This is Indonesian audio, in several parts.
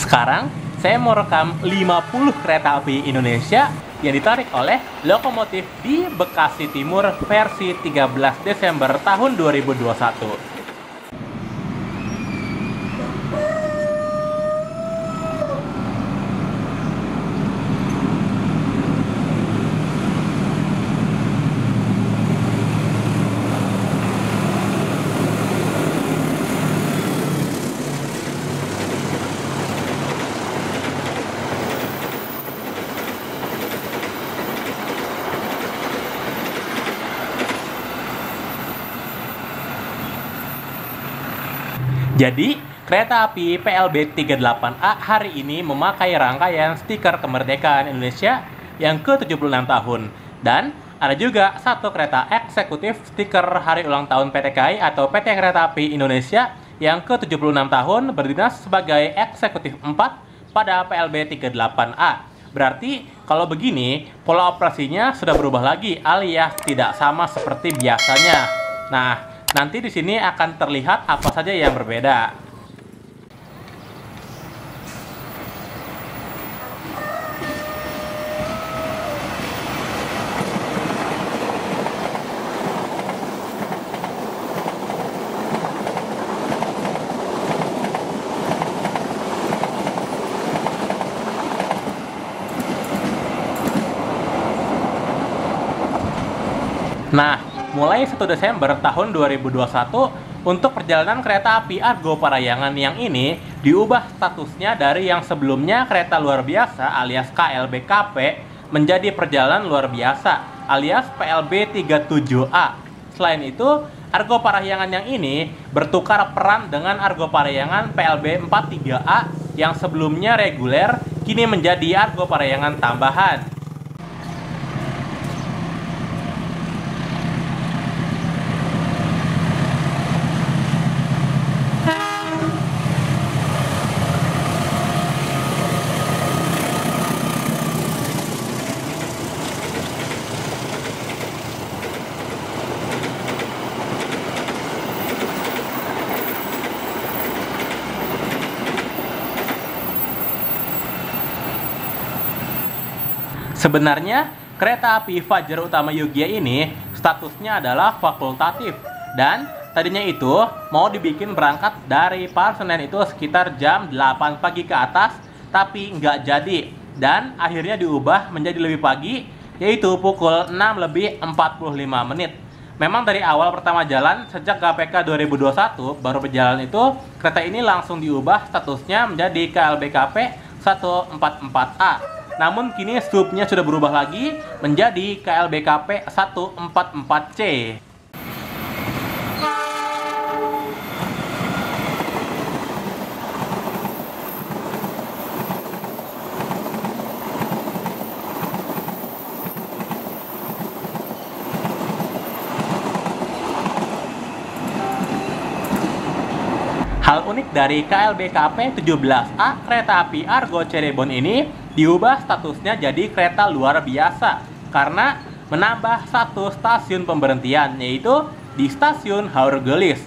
Sekarang, saya mau rekam 50 kereta api Indonesia yang ditarik oleh lokomotif di Bekasi Timur versi 13 Desember tahun 2021. Jadi, kereta api PLB 38A hari ini memakai rangkaian stiker kemerdekaan Indonesia yang ke-76 tahun. Dan ada juga satu kereta eksekutif stiker hari ulang tahun PT KAI atau PT Kereta Api Indonesia yang ke-76 tahun berdinas sebagai eksekutif 4 pada PLB 38A. Berarti kalau begini, pola operasinya sudah berubah lagi alias tidak sama seperti biasanya. Nah, nanti di sini akan terlihat apa saja yang berbeda. Nah, mulai 1 Desember tahun 2021, untuk perjalanan kereta api Argo Parayangan yang ini diubah statusnya dari yang sebelumnya kereta luar biasa alias KLBKP menjadi perjalanan luar biasa alias PLB 37A. Selain itu, Argo Parahyangan yang ini bertukar peran dengan Argo Parahyangan PLB 43A yang sebelumnya reguler kini menjadi Argo Parahyangan tambahan. Sebenarnya, kereta api Fajar Utama Yogya ini statusnya adalah fakultatif dan tadinya itu mau dibikin berangkat dari Parsenin itu sekitar jam 8 pagi ke atas, tapi nggak jadi dan akhirnya diubah menjadi lebih pagi, yaitu pukul 6:45. Memang dari awal pertama jalan sejak KPK 2021 baru berjalan itu, kereta ini langsung diubah statusnya menjadi KLBKP 144A. Namun kini subnya sudah berubah lagi menjadi KLBKP 144C. Hal unik dari KLBKP 17A kereta api Argo Cirebon ini diubah statusnya jadi kereta luar biasa karena menambah satu stasiun pemberhentian, yaitu di stasiun Haurgelis.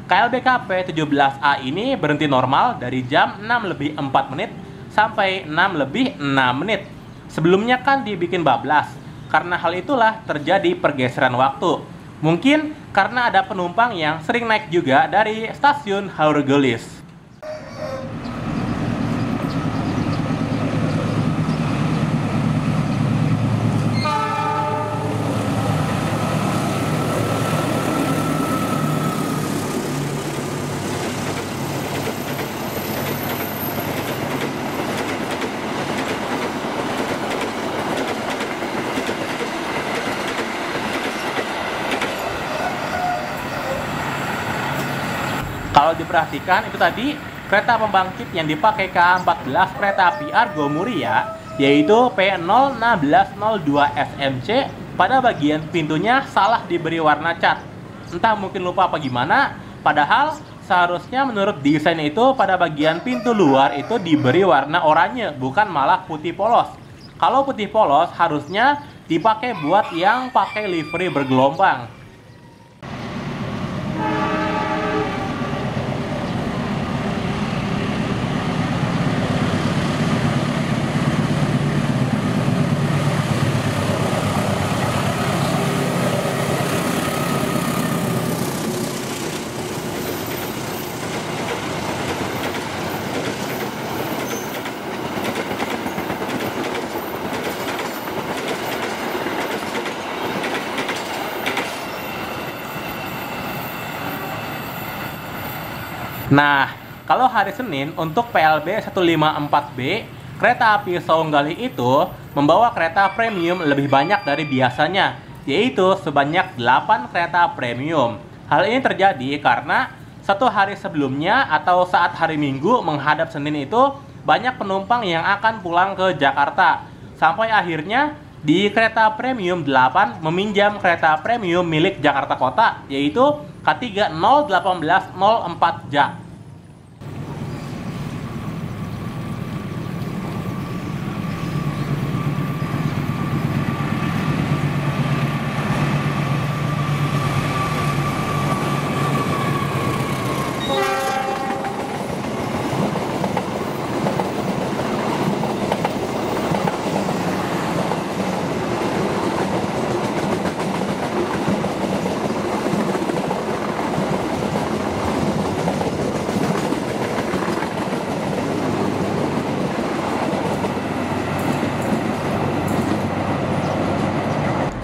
KLBKP 17A ini berhenti normal dari jam 6:04 sampai 6:06. Sebelumnya kan dibikin bablas. Karena hal itulah terjadi pergeseran waktu. Mungkin karena ada penumpang yang sering naik juga dari stasiun Haurgelis. Kalau diperhatikan itu tadi kereta pembangkit yang dipakai K14 kereta api Argo Muria, yaitu P01602 SMC, pada bagian pintunya salah diberi warna cat. Entah mungkin lupa apa gimana, padahal seharusnya menurut desain itu pada bagian pintu luar itu diberi warna oranye, bukan malah putih polos. Kalau putih polos harusnya dipakai buat yang pakai livery bergelombang. Nah, kalau hari Senin untuk PLB 154B, kereta api Saung Galih itu membawa kereta premium lebih banyak dari biasanya, yaitu sebanyak 8 kereta premium. Hal ini terjadi karena satu hari sebelumnya atau saat hari Minggu menghadap Senin itu banyak penumpang yang akan pulang ke Jakarta. Sampai akhirnya di kereta premium 8 meminjam kereta premium milik Jakarta Kota, yaitu K3 01804 JAK.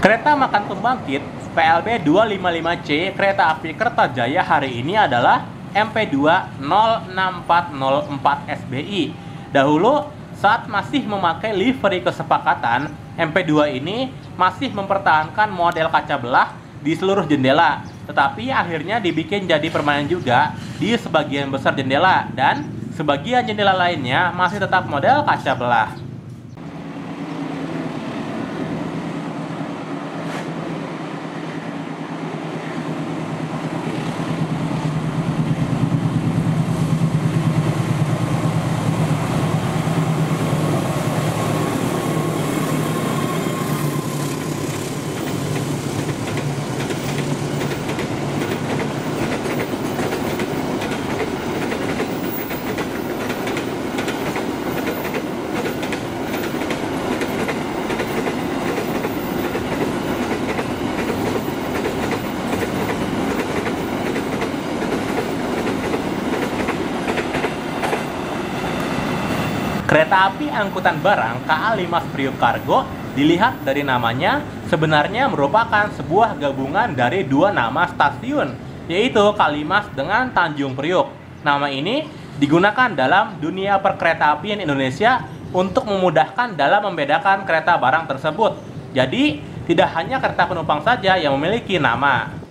Kereta makan pembangkit PLB 255C kereta api Kertajaya hari ini adalah MP2 06404 SBI. Dahulu saat masih memakai livery kesepakatan, MP2 ini masih mempertahankan model kaca belah di seluruh jendela, tetapi akhirnya dibikin jadi permanen juga di sebagian besar jendela, dan sebagian jendela lainnya masih tetap model kaca belah. Kereta api angkutan barang KA5 Priok Cargo dilihat dari namanya sebenarnya merupakan sebuah gabungan dari dua nama stasiun, yaitu Kalimas dengan Tanjung Priok. Nama ini digunakan dalam dunia perkeretaapian Indonesia untuk memudahkan dalam membedakan kereta barang tersebut. Jadi, tidak hanya kereta penumpang saja yang memiliki nama.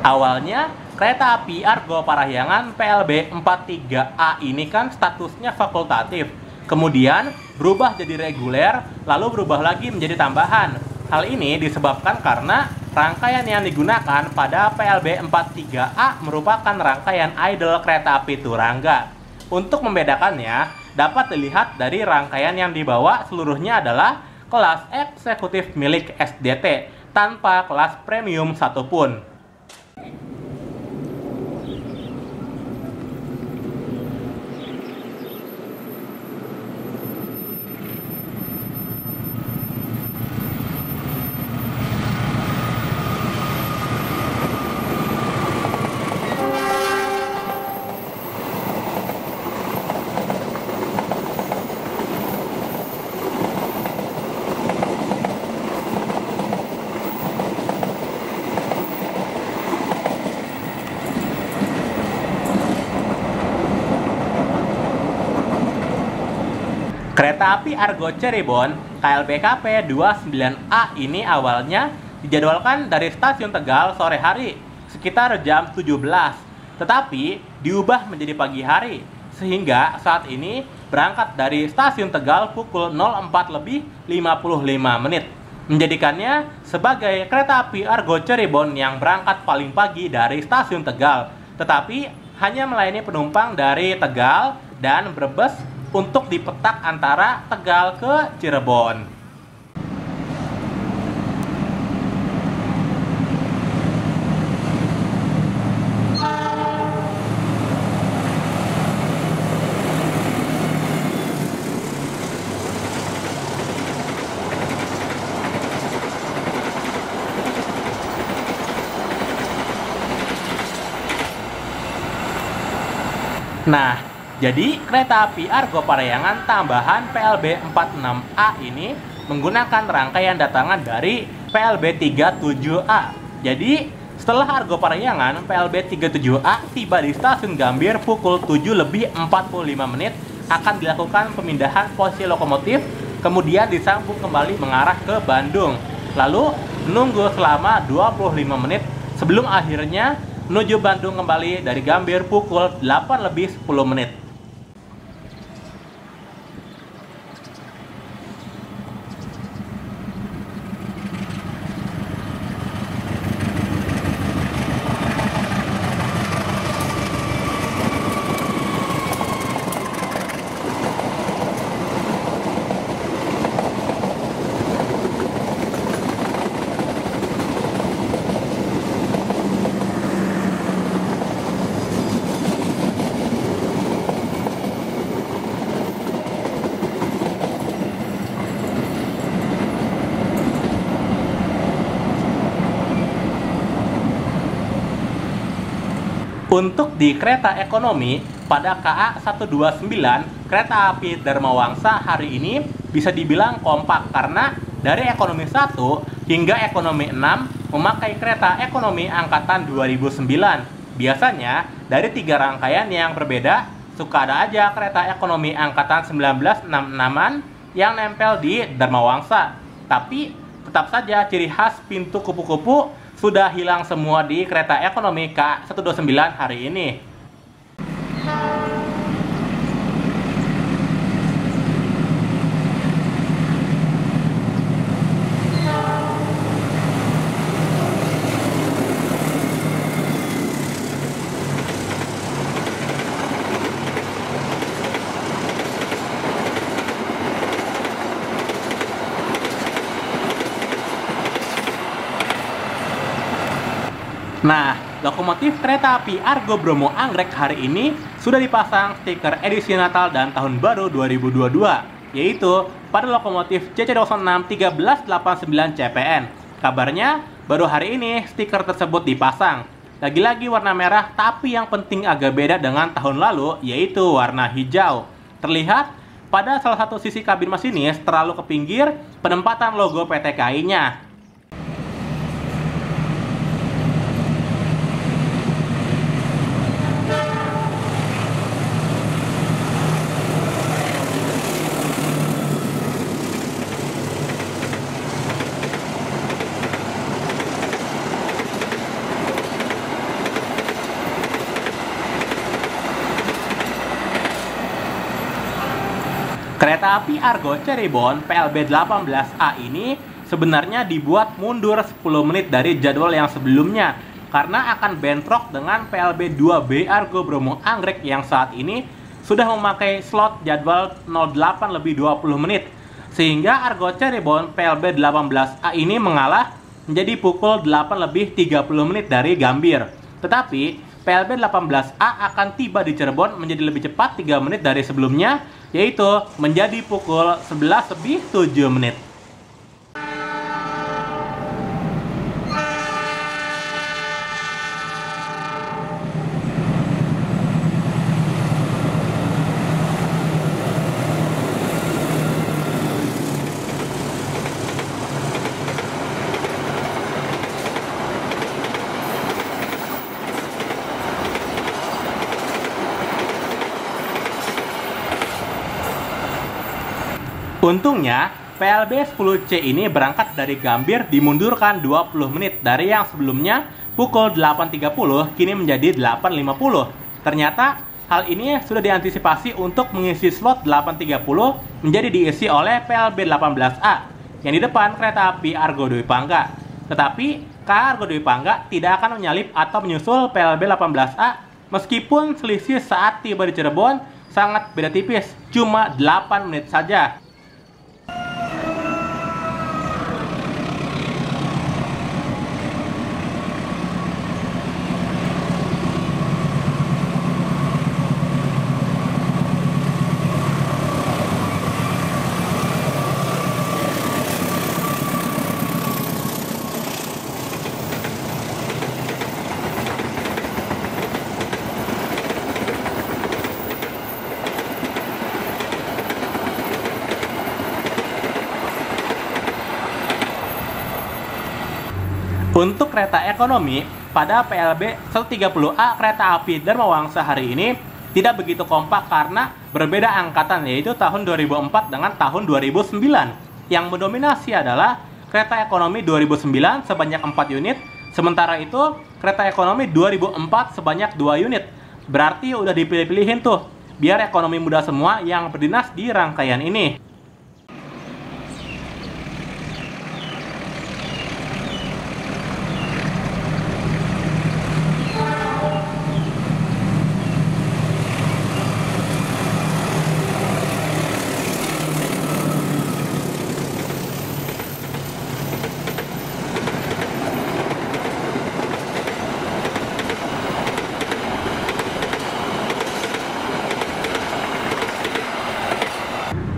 Awalnya, kereta api Argo Parahyangan PLB 43A ini kan statusnya fakultatif. Kemudian berubah jadi reguler, lalu berubah lagi menjadi tambahan. Hal ini disebabkan karena rangkaian yang digunakan pada PLB 43A merupakan rangkaian idle kereta api Turangga. Untuk membedakannya, dapat dilihat dari rangkaian yang dibawa seluruhnya adalah kelas eksekutif milik SDT, tanpa kelas premium satupun. Kereta api Argo Cirebon KLBKP 29A ini awalnya dijadwalkan dari stasiun Tegal sore hari sekitar jam 17, tetapi diubah menjadi pagi hari sehingga saat ini berangkat dari stasiun Tegal pukul 04:55 menjadikannya sebagai kereta api Argo Cirebon yang berangkat paling pagi dari stasiun Tegal, tetapi hanya melayani penumpang dari Tegal dan Brebes untuk di petak antara Tegal ke Cirebon. Nah, jadi kereta api Argo Parahyangan tambahan PLB 46A ini menggunakan rangkaian datangan dari PLB 37A. Jadi, setelah Argo Parahyangan, PLB 37A tiba di stasiun Gambir pukul 7:45 akan dilakukan pemindahan posisi lokomotif, kemudian disambung kembali mengarah ke Bandung. Lalu, menunggu selama 25 menit sebelum akhirnya menuju Bandung kembali dari Gambir pukul 8:10. Untuk di kereta ekonomi, pada KA 129, kereta api Dharma Wangsa hari ini bisa dibilang kompak karena dari ekonomi 1 hingga ekonomi 6 memakai kereta ekonomi angkatan 2009. Biasanya, dari 3 rangkaian yang berbeda, suka ada aja kereta ekonomi angkatan 1966-an yang nempel di Dharma Wangsa. Tapi, tetap saja ciri khas pintu kupu-kupu sudah hilang semua di kereta ekonomi K129 hari ini. Nah, lokomotif kereta api Argo Bromo Anggrek hari ini sudah dipasang stiker edisi Natal dan Tahun Baru 2022, yaitu pada lokomotif CC06 1389 CPN. Kabarnya, baru hari ini stiker tersebut dipasang. Lagi-lagi warna merah, tapi yang penting agak beda dengan tahun lalu, yaitu warna hijau. Terlihat pada salah satu sisi kabin masinis terlalu ke pinggir penempatan logo PT KAI-nya. Kereta api Argo Cirebon PLB 18A ini sebenarnya dibuat mundur 10 menit dari jadwal yang sebelumnya karena akan bentrok dengan PLB 2B Argo Bromo Anggrek yang saat ini sudah memakai slot jadwal 08:20 sehingga Argo Cirebon PLB 18A ini mengalah menjadi pukul 8:30 dari Gambir. Tetapi PLB 18A akan tiba di Cirebon menjadi lebih cepat 3 menit dari sebelumnya, yaitu menjadi pukul 11:07. Untungnya, PLB 10C ini berangkat dari Gambir dimundurkan 20 menit dari yang sebelumnya pukul 8.30 kini menjadi 8.50. Ternyata hal ini sudah diantisipasi untuk mengisi slot 8.30 menjadi diisi oleh PLB 18A yang di depan kereta api Argo Dwi Pangga. Tetapi KA Argo Dwi Pangga tidak akan menyalip atau menyusul PLB 18A meskipun selisih saat tiba di Cirebon sangat beda tipis, cuma 8 menit saja. Untuk kereta ekonomi, pada PLB 130A kereta api Dharma Wangsa hari ini tidak begitu kompak karena berbeda angkatan, yaitu tahun 2004 dengan tahun 2009. Yang mendominasi adalah kereta ekonomi 2009 sebanyak 4 unit, sementara itu kereta ekonomi 2004 sebanyak 2 unit. Berarti udah dipilih-pilihin tuh, biar ekonomi muda semua yang berdinas di rangkaian ini.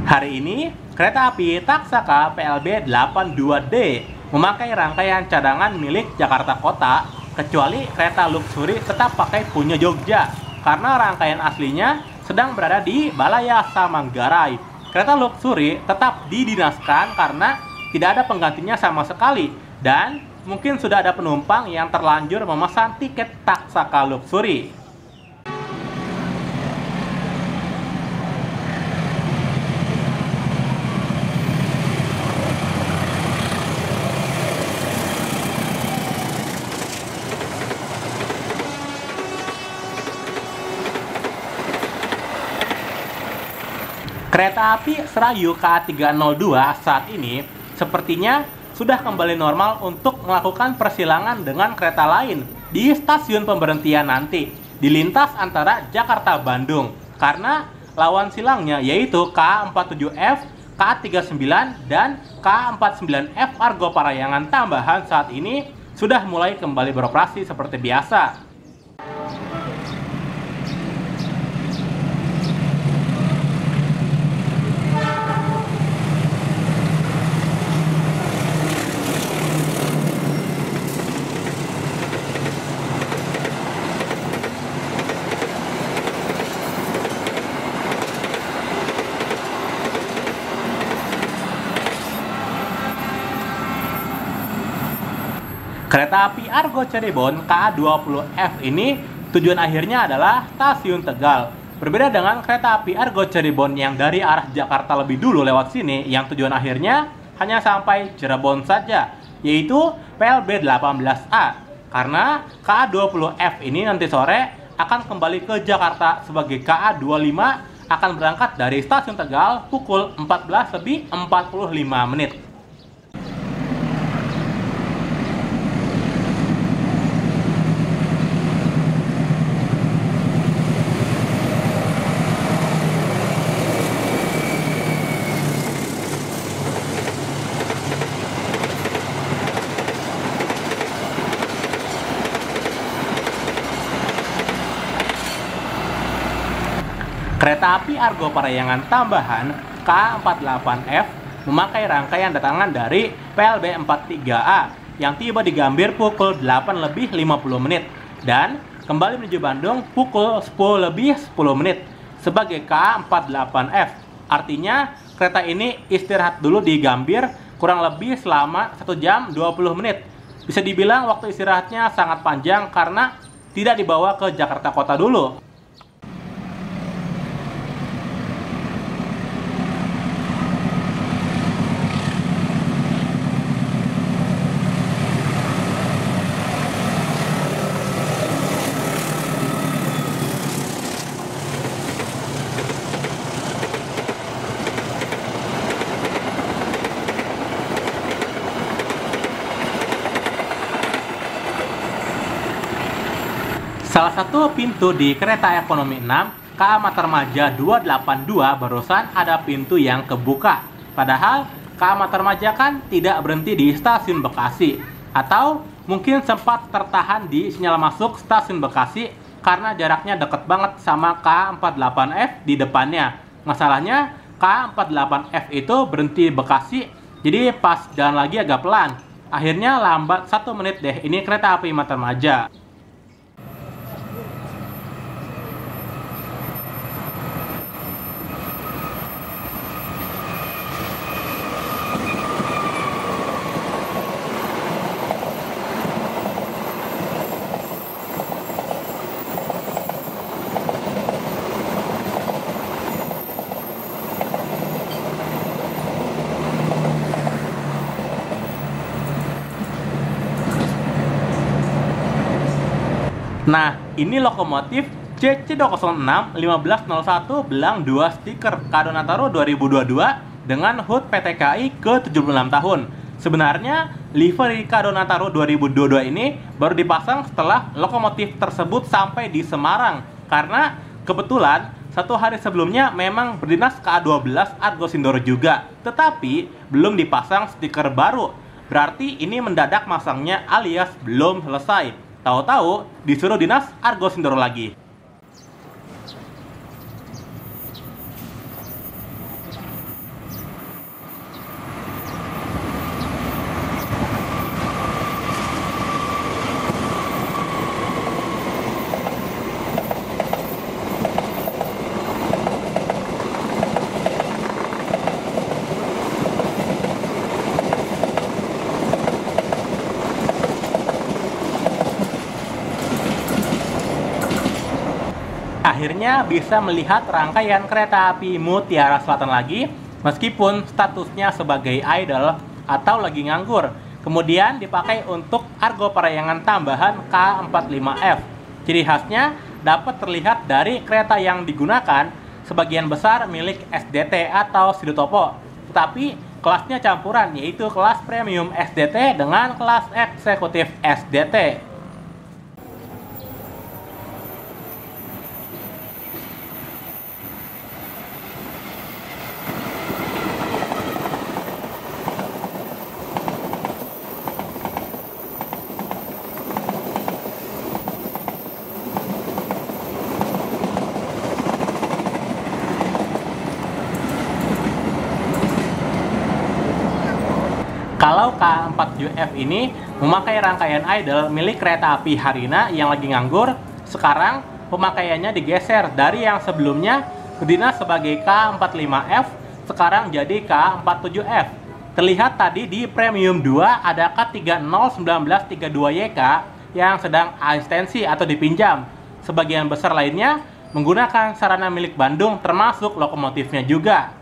Hari ini, kereta api Taksaka PLB 82D memakai rangkaian cadangan milik Jakarta Kota, kecuali kereta Luxury tetap pakai punya Jogja, karena rangkaian aslinya sedang berada di Balayasa Manggarai. Kereta Luxury tetap didinaskan karena tidak ada penggantinya sama sekali, dan mungkin sudah ada penumpang yang terlanjur memesan tiket Taksaka Luxury. Kereta api Serayu KA302 saat ini sepertinya sudah kembali normal untuk melakukan persilangan dengan kereta lain di stasiun pemberhentian nanti di lintas antara Jakarta-Bandung, karena lawan silangnya yaitu KA47F, KA39, dan KA49F Argo Parayangan tambahan saat ini sudah mulai kembali beroperasi seperti biasa. Kereta api Argo Cirebon KA20F ini tujuan akhirnya adalah stasiun Tegal. Berbeda dengan kereta api Argo Cirebon yang dari arah Jakarta lebih dulu lewat sini, yang tujuan akhirnya hanya sampai Cirebon saja, yaitu PLB 18A. Karena KA20F ini nanti sore akan kembali ke Jakarta sebagai KA25, akan berangkat dari stasiun Tegal pukul 14.45 menit. Kereta api Argo Parayangan tambahan KA48F memakai rangkaian datangan dari PLB 43A yang tiba di Gambir pukul 8.50 menit dan kembali menuju Bandung pukul 10.10 menit sebagai KA48F. Artinya kereta ini istirahat dulu di Gambir kurang lebih selama 1 jam 20 menit. Bisa dibilang waktu istirahatnya sangat panjang karena tidak dibawa ke Jakarta Kota dulu. Salah satu pintu di kereta ekonomi 6 KA Matarmaja 282 barusan ada pintu yang kebuka. Padahal KA Matarmaja kan tidak berhenti di stasiun Bekasi, atau mungkin sempat tertahan di sinyal masuk stasiun Bekasi karena jaraknya deket banget sama KA48F di depannya. Masalahnya KA48F itu berhenti di Bekasi, jadi pas jalan lagi agak pelan. Akhirnya lambat 1 menit deh ini kereta api Matarmaja. Nah, ini lokomotif CC206 1501 Belang 2 stiker Kado Nataru 2022 dengan HUT PT KAI ke-76 tahun. Sebenarnya, livery Kado Nataru 2022 ini baru dipasang setelah lokomotif tersebut sampai di Semarang. Karena kebetulan satu hari sebelumnya memang berdinas KA12 Argo Sindoro juga. Tetapi belum dipasang stiker baru. Berarti ini mendadak masangnya alias belum selesai. Tahu-tahu disuruh dinas Argo Sindoro lagi. Akhirnya bisa melihat rangkaian kereta api Mutiara Selatan lagi, meskipun statusnya sebagai idle atau lagi nganggur. Kemudian dipakai untuk Argo Parayangan tambahan K45F. Ciri khasnya dapat terlihat dari kereta yang digunakan sebagian besar milik SDT atau Sidotopo. Tetapi kelasnya campuran, yaitu kelas premium SDT dengan kelas eksekutif SDT. Kalau K47F ini memakai rangkaian idle milik kereta api Harina yang lagi nganggur, sekarang pemakaiannya digeser dari yang sebelumnya berdinas sebagai K45F, sekarang jadi K47F. Terlihat tadi di Premium 2 ada K301932YK yang sedang asistensi atau dipinjam. Sebagian besar lainnya menggunakan sarana milik Bandung termasuk lokomotifnya juga.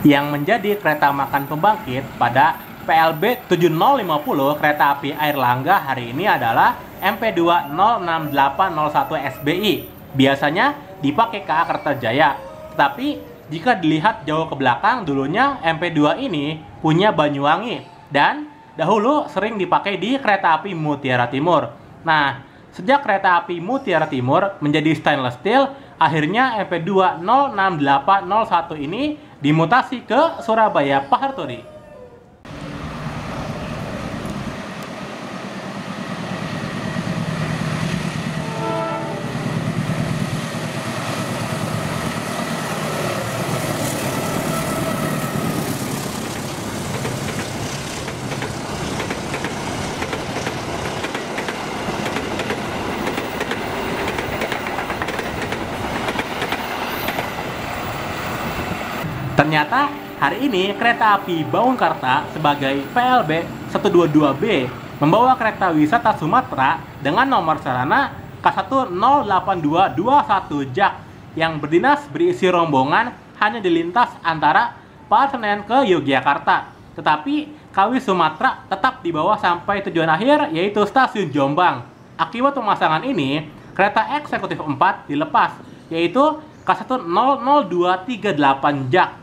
Yang menjadi kereta makan pembangkit pada PLB 7050 kereta api Airlangga hari ini adalah MP2 06801 SBI. Biasanya dipakai KA Kertajaya. Tetapi jika dilihat jauh ke belakang, dulunya MP2 ini punya Banyuwangi dan dahulu sering dipakai di kereta api Mutiara Timur. Nah, sejak kereta api Mutiara Timur menjadi stainless steel, akhirnya MP2 06801 ini dimutasi ke Surabaya Paharturi. Ternyata hari ini kereta api Bawangkarta sebagai PLB 122B membawa kereta wisata Sumatera dengan nomor sarana K1 08221 Jak yang berdinas berisi rombongan hanya dilintas antara Pasar ke Yogyakarta. Tetapi KW Sumatera tetap dibawa sampai tujuan akhir, yaitu stasiun Jombang. Akibat pemasangan ini, kereta eksekutif 4 dilepas, yaitu K1 00238 Jak.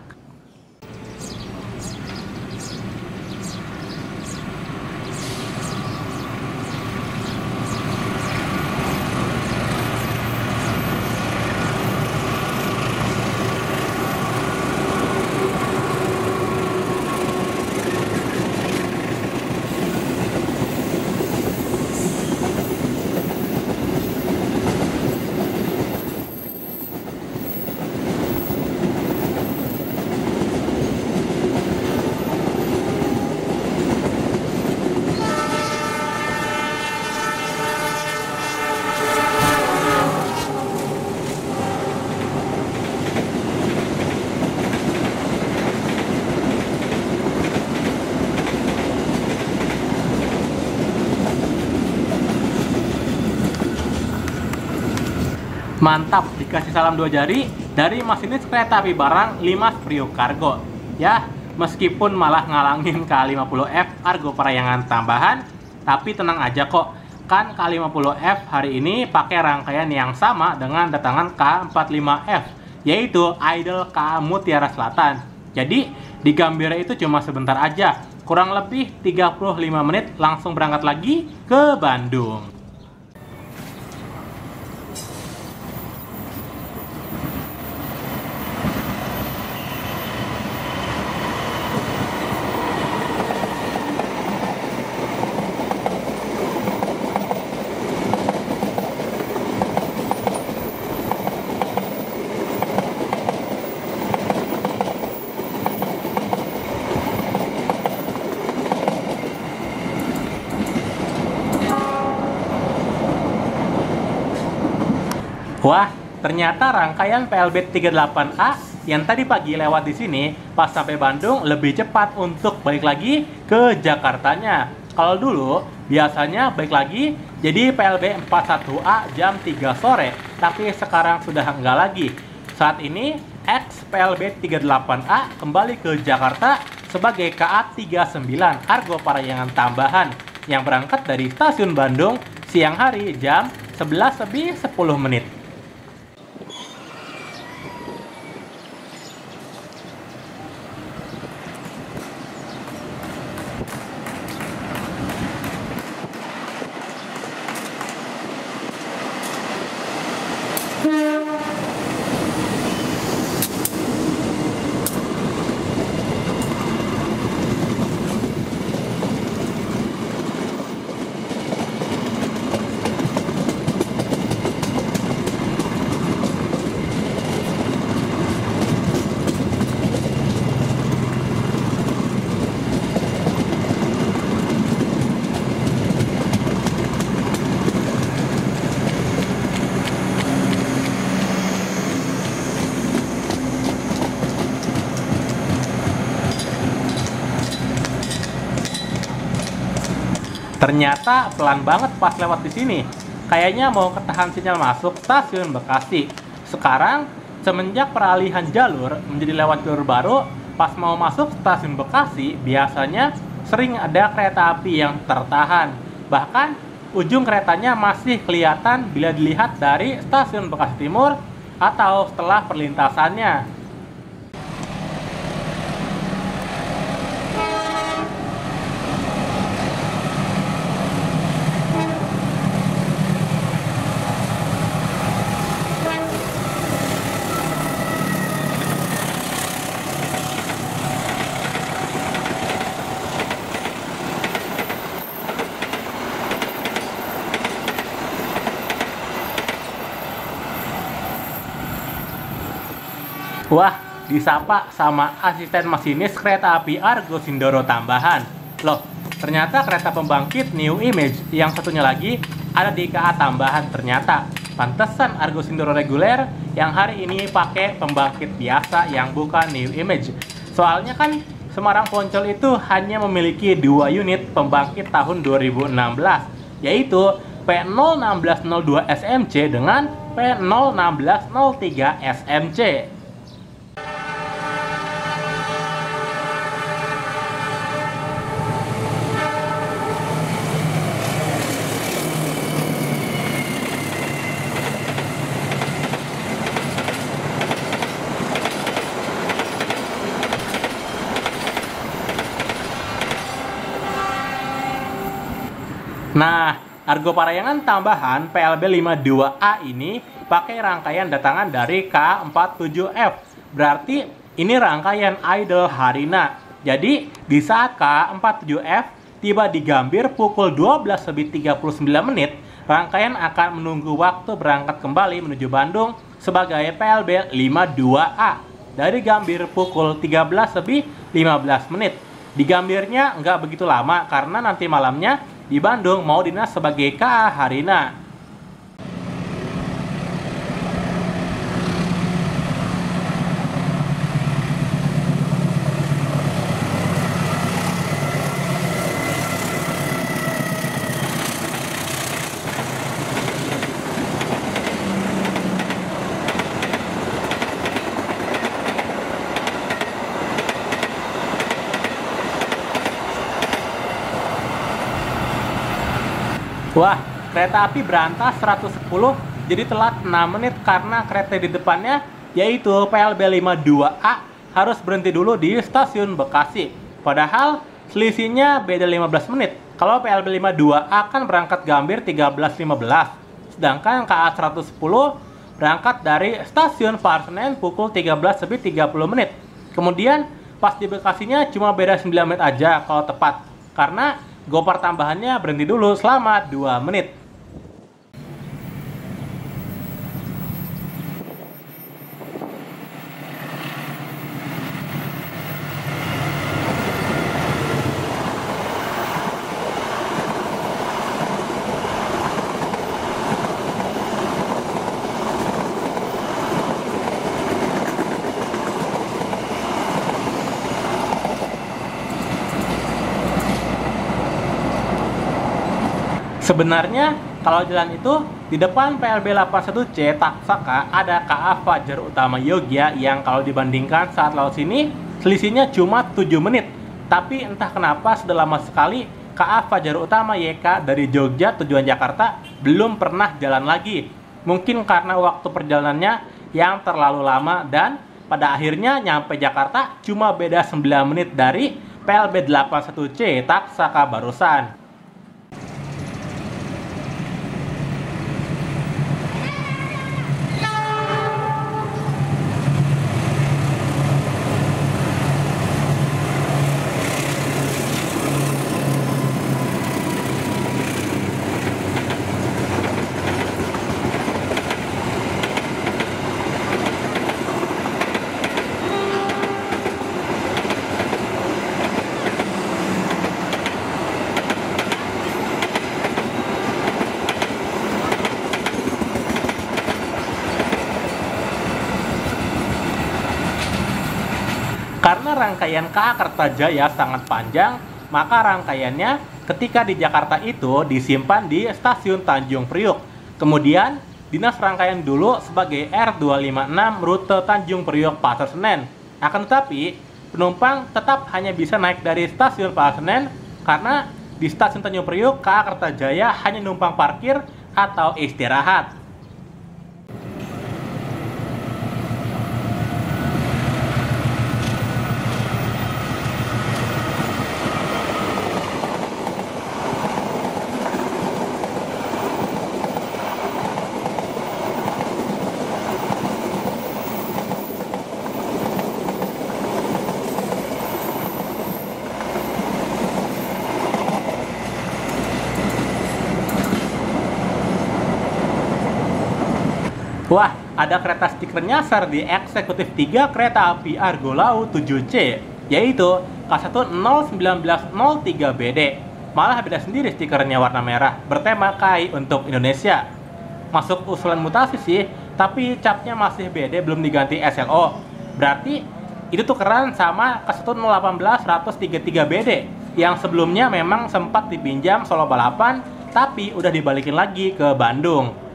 Mantap, dikasih salam 2 jari dari masinis kereta api barang Limas Priok Cargo. Ya, meskipun malah ngalangin K50F Argo Parahyangan tambahan, tapi tenang aja kok. Kan K50F hari ini pakai rangkaian yang sama dengan datangan K45F, yaitu Idol K Mutiara Selatan. Jadi, di Gambira itu cuma sebentar aja, kurang lebih 35 menit langsung berangkat lagi ke Bandung. Wah, ternyata rangkaian PLB 38A yang tadi pagi lewat di sini pas sampai Bandung lebih cepat untuk balik lagi ke Jakartanya. Kalau dulu biasanya balik lagi jadi PLB 41A jam 3 sore, tapi sekarang sudah enggak lagi. Saat ini X PLB 38A kembali ke Jakarta sebagai KA 39 Argo Parahyangan tambahan yang berangkat dari stasiun Bandung siang hari jam 11:10. Ternyata pelan banget pas lewat di sini. Kayaknya mau ketahan sinyal masuk stasiun Bekasi. Sekarang, semenjak peralihan jalur menjadi lewat jalur baru, pas mau masuk stasiun Bekasi, biasanya sering ada kereta api yang tertahan. Bahkan, ujung keretanya masih kelihatan bila dilihat dari stasiun Bekasi Timur atau setelah perlintasannya. Wah, disapa sama asisten masinis kereta api Argo Sindoro tambahan. Loh, ternyata kereta pembangkit New Image yang satunya lagi ada di KA tambahan ternyata. Pantesan Argo Sindoro reguler yang hari ini pakai pembangkit biasa yang bukan New Image. Soalnya kan Semarang Poncol itu hanya memiliki 2 unit pembangkit tahun 2016, yaitu P01602 SMC dengan P01603 SMC. Nah, Argo Parahyangan tambahan PLB 52A ini pakai rangkaian datangan dari K47F. Berarti ini rangkaian Idol Harina. Jadi, di saat K47F tiba di Gambir pukul 12:39, rangkaian akan menunggu waktu berangkat kembali menuju Bandung sebagai PLB 52A. Dari Gambir pukul 13:15. Di Gambirnya nggak begitu lama karena nanti malamnya di Bandung mau dinas sebagai KA Harina. Wah, kereta api berantas 110 jadi telat 6 menit karena kereta di depannya yaitu PLB 52A harus berhenti dulu di stasiun Bekasi. Padahal selisihnya beda 15 menit. Kalau PLB 52A kan berangkat Gambir 13.15, sedangkan KA 110 berangkat dari stasiun Pasar Senen pukul 13 lebih 30 menit. Kemudian pas di Bekasinya cuma beda 9 menit aja kalau tepat, karena Gopar tambahannya berhenti dulu selama 2 menit. Sebenarnya kalau jalan itu di depan PLB 81C Taksaka ada KA Fajar Utama Yogya yang kalau dibandingkan saat lewat sini selisihnya cuma 7 menit. Tapi entah kenapa sudah lama sekali KA Fajar Utama YK dari Jogja tujuan Jakarta belum pernah jalan lagi. Mungkin karena waktu perjalanannya yang terlalu lama dan pada akhirnya nyampe Jakarta cuma beda 9 menit dari PLB 81C Taksaka barusan. Karena rangkaian KA Kertajaya sangat panjang, maka rangkaiannya ketika di Jakarta itu disimpan di stasiun Tanjung Priuk. Kemudian, dinas rangkaian dulu sebagai R256 rute Tanjung Priuk Pasar Senen. Akan tetapi, penumpang tetap hanya bisa naik dari stasiun Pasar Senen karena di stasiun Tanjung Priuk KA Kertajaya hanya numpang parkir atau istirahat. Wah, ada kereta stiker nyasar di eksekutif 3 kereta api Argo Lau 7C, yaitu K101903BD. Malah beda sendiri stikernya warna merah, bertema KAI untuk Indonesia. Masuk usulan mutasi sih, tapi capnya masih BD belum diganti SLO. Berarti itu tukeran sama K1018-133BD, yang sebelumnya memang sempat dipinjam Solo Balapan, tapi udah dibalikin lagi ke Bandung.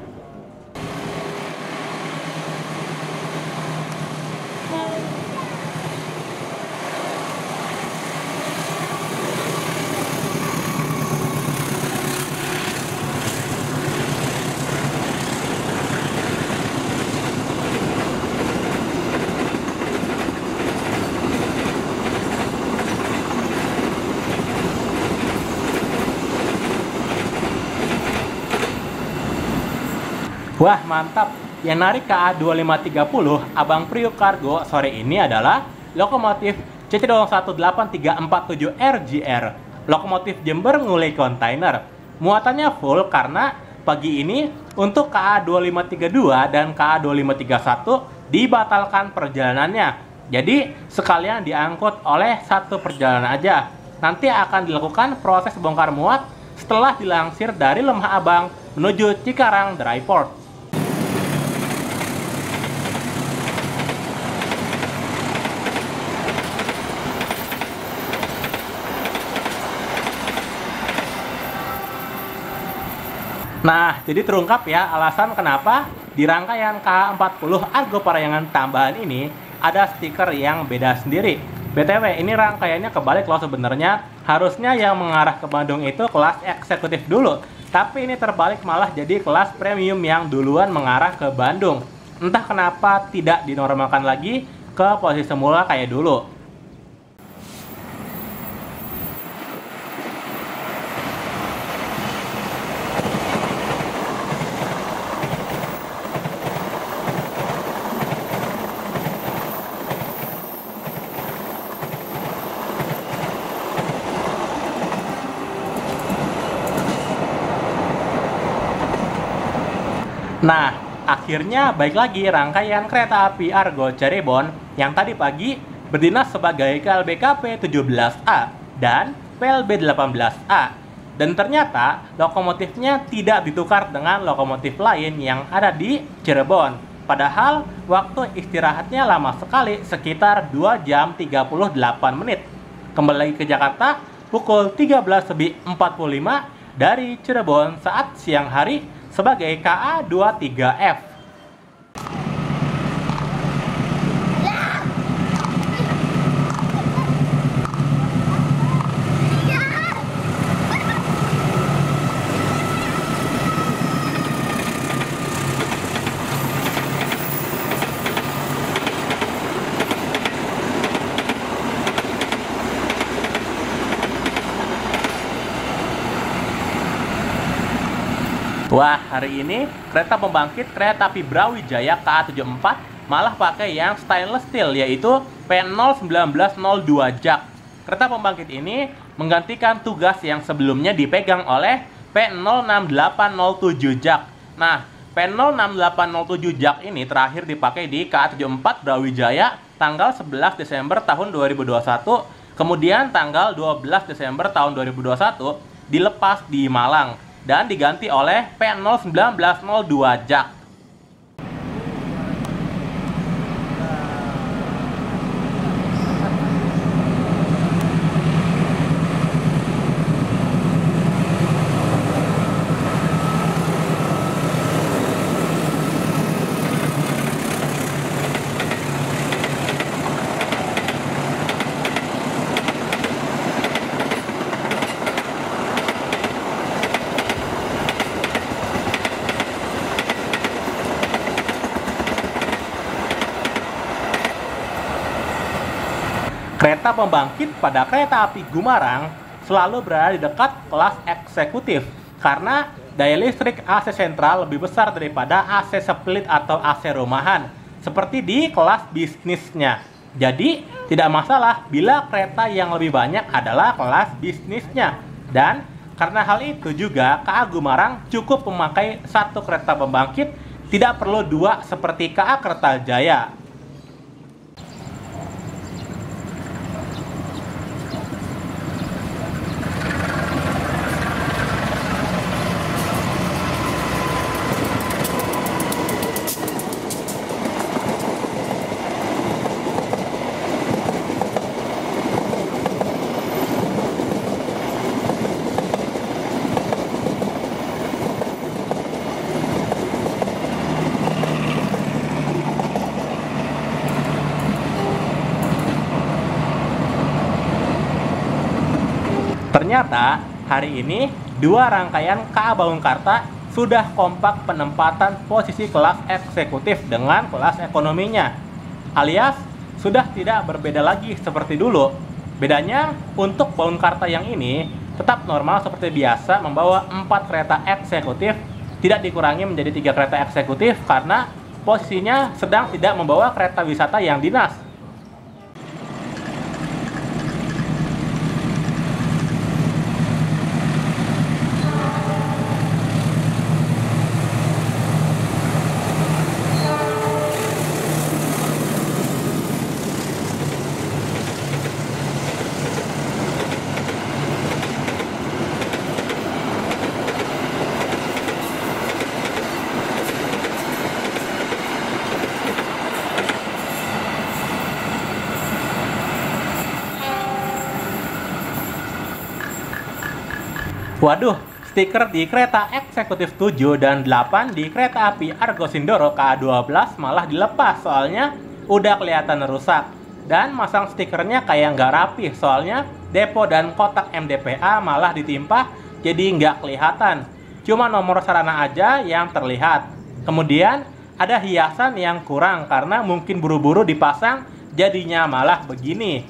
Wah, mantap! Yang narik KA 2530 Abang Priuk Cargo sore ini adalah lokomotif CC018347 RGR, lokomotif Jember ngulei kontainer. Muatannya full karena pagi ini untuk KA 2532 dan KA 2531 dibatalkan perjalanannya. Jadi sekalian diangkut oleh satu perjalanan aja. Nanti akan dilakukan proses bongkar muat setelah dilansir dari Lemah Abang menuju Cikarang Dry Port. Nah, jadi terungkap ya alasan kenapa di rangkaian K40 Argo Parahyangan tambahan ini ada stiker yang beda sendiri. BTW, ini rangkaiannya kebalik loh sebenarnya. Harusnya yang mengarah ke Bandung itu kelas eksekutif dulu. Tapi ini terbalik, malah jadi kelas premium yang duluan mengarah ke Bandung. Entah kenapa tidak dinormalkan lagi ke posisi semula kayak dulu. Nah, akhirnya baik lagi rangkaian kereta api Argo Cirebon yang tadi pagi berdinas sebagai KLBKP 17A dan PLB 18A. Dan ternyata lokomotifnya tidak ditukar dengan lokomotif lain yang ada di Cirebon. Padahal waktu istirahatnya lama sekali, sekitar 2 jam 38 menit. Kembali lagi ke Jakarta pukul 13.45 dari Cirebon saat siang hari sebagai KA23F. Wah, hari ini kereta pembangkit kereta api Brawijaya KA74 malah pakai yang stainless steel, yaitu P01902 Jak. Kereta pembangkit ini menggantikan tugas yang sebelumnya dipegang oleh P06807 Jak. Nah, P06807 Jak ini terakhir dipakai di KA74 Brawijaya tanggal 11 Desember tahun 2021, kemudian tanggal 12 Desember tahun 2021 dilepas di Malang dan diganti oleh P01902 Jak. Kereta pembangkit pada kereta api Gumarang selalu berada di dekat kelas eksekutif karena daya listrik AC sentral lebih besar daripada AC split atau AC rumahan, seperti di kelas bisnisnya. Jadi, tidak masalah bila kereta yang lebih banyak adalah kelas bisnisnya. Dan karena hal itu juga KA Gumarang cukup memakai satu kereta pembangkit, tidak perlu dua seperti KA Kertajaya. Ternyata hari ini dua rangkaian KA Bangungkarta sudah kompak penempatan posisi kelas eksekutif dengan kelas ekonominya, alias sudah tidak berbeda lagi seperti dulu. Bedanya untuk Bangungkarta yang ini tetap normal seperti biasa membawa 4 kereta eksekutif, tidak dikurangi menjadi 3 kereta eksekutif karena posisinya sedang tidak membawa kereta wisata yang dinas. Waduh, stiker di kereta eksekutif 7 dan 8 di kereta api Argo Sindoro KA12 malah dilepas soalnya udah kelihatan rusak. Dan masang stikernya kayak nggak rapih soalnya depo dan kotak MDPA malah ditimpa jadi nggak kelihatan. cuma nomor sarana aja yang terlihat. Kemudian ada hiasan yang kurang karena mungkin buru-buru dipasang, jadinya malah begini.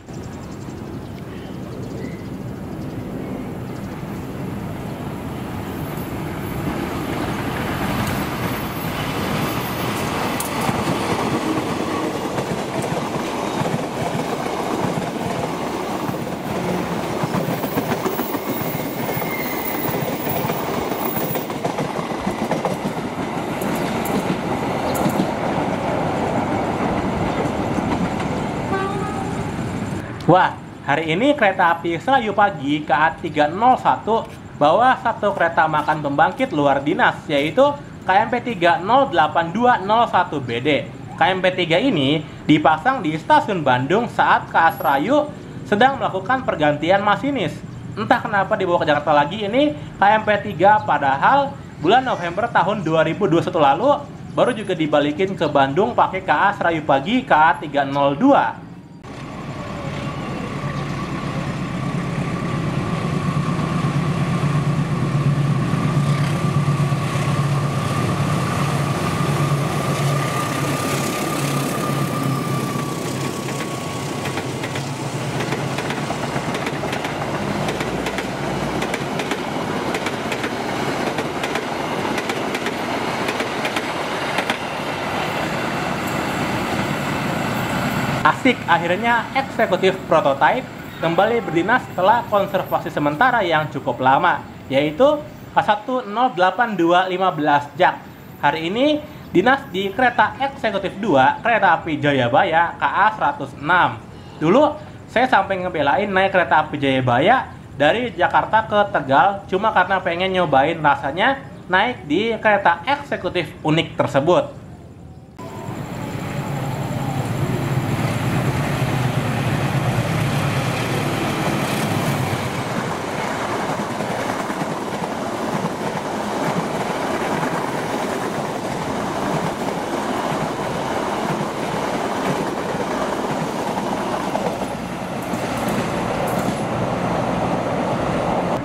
Wah, hari ini kereta api Selayu Pagi KA 301 bawa satu kereta makan pembangkit luar dinas, yaitu KMP 308201BD. KMP 3 ini dipasang di stasiun Bandung saat KA Selayu sedang melakukan pergantian masinis. Entah kenapa dibawa ke Jakarta lagi ini KMP 3, padahal bulan November tahun 2021 lalu baru juga dibalikin ke Bandung pakai KA Selayu Pagi KA 302. Asik, akhirnya eksekutif prototype kembali berdinas setelah konservasi sementara yang cukup lama, yaitu K108215 Jak. Hari ini dinas di kereta eksekutif 2 kereta api Jayabaya KA 106. Dulu saya sampai ngebelain naik kereta api Jayabaya dari Jakarta ke Tegal cuma karena pengen nyobain rasanya naik di kereta eksekutif unik tersebut.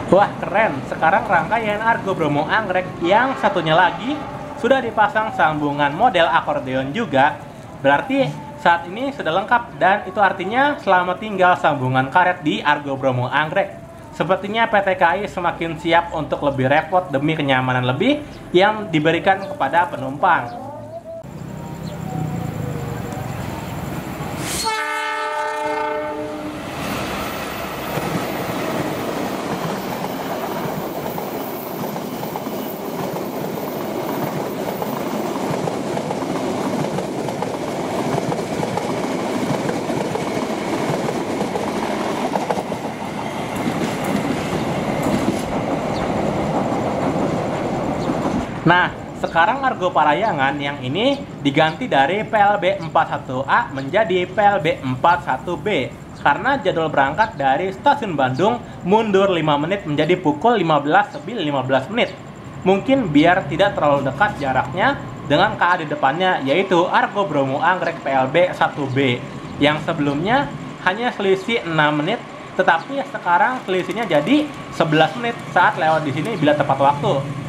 Wah, keren! Sekarang rangkaian Argo Bromo Anggrek yang satunya lagi sudah dipasang sambungan model akordeon juga. Berarti saat ini sudah lengkap, dan itu artinya selamat tinggal sambungan karet di Argo Bromo Anggrek. Sepertinya PT KAI semakin siap untuk lebih repot demi kenyamanan lebih yang diberikan kepada penumpang. Nah, sekarang Argo Parayangan yang ini diganti dari PLB 41A menjadi PLB 41B karena jadwal berangkat dari stasiun Bandung mundur 5 menit menjadi pukul 15:15 menit. Mungkin biar tidak terlalu dekat jaraknya dengan KA di depannya, yaitu Argo Bromo Anggrek PLB 1B yang sebelumnya hanya selisih 6 menit, tetapi sekarang selisihnya jadi 11 menit saat lewat di sini bila tepat waktu.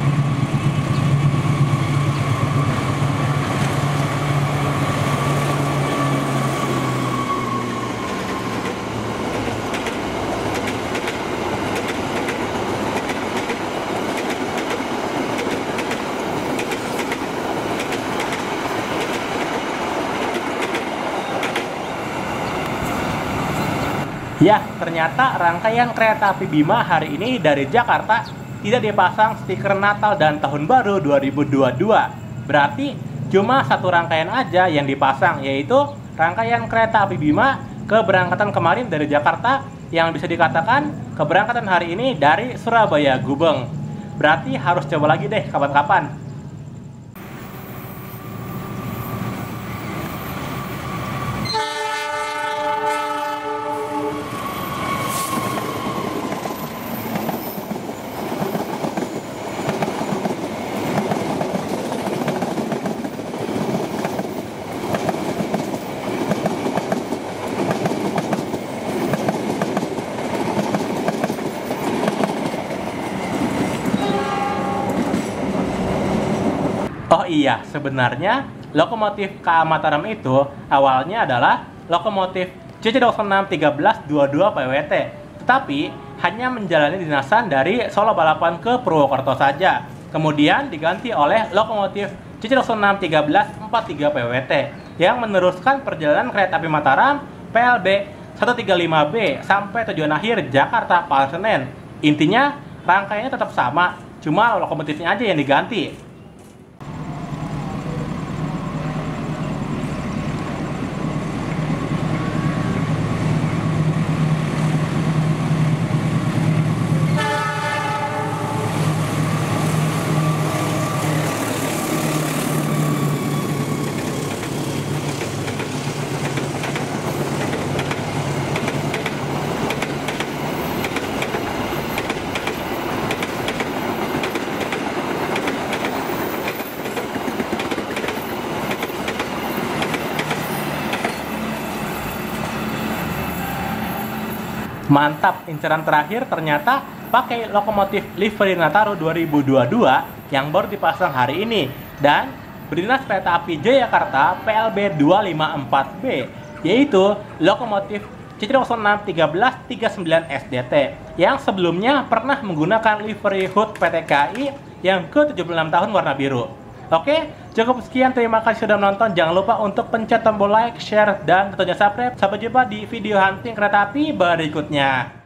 Ya, ternyata rangkaian kereta api Bima hari ini dari Jakarta tidak dipasang stiker Natal dan Tahun Baru 2022. Berarti cuma satu rangkaian aja yang dipasang, yaitu rangkaian kereta api Bima keberangkatan kemarin dari Jakarta yang bisa dikatakan keberangkatan hari ini dari Surabaya Gubeng. Berarti harus coba lagi deh kapan-kapan. iya, sebenarnya lokomotif KA Mataram itu awalnya adalah lokomotif CC061322 PWT, tetapi hanya menjalani dinasan dari Solo Balapan ke Purwokerto saja. Kemudian diganti oleh lokomotif CC061343 PWT yang meneruskan perjalanan kereta api Mataram PLB 135B sampai tujuan akhir Jakarta Pasar Senen. Intinya rangkaiannya tetap sama, cuma lokomotifnya aja yang diganti. Mantap, inceran terakhir ternyata pakai lokomotif livery Nataru 2022 yang baru dipasang hari ini dan berdinas kereta api Jayakarta PLB 254B, yaitu lokomotif CC061339 SDT yang sebelumnya pernah menggunakan livery HUT PT KAI yang ke-76 tahun warna biru. Oke, cukup sekian. Terima kasih sudah menonton. Jangan lupa untuk pencet tombol like, share, dan tentunya subscribe. Sampai jumpa di video hunting kereta api berikutnya.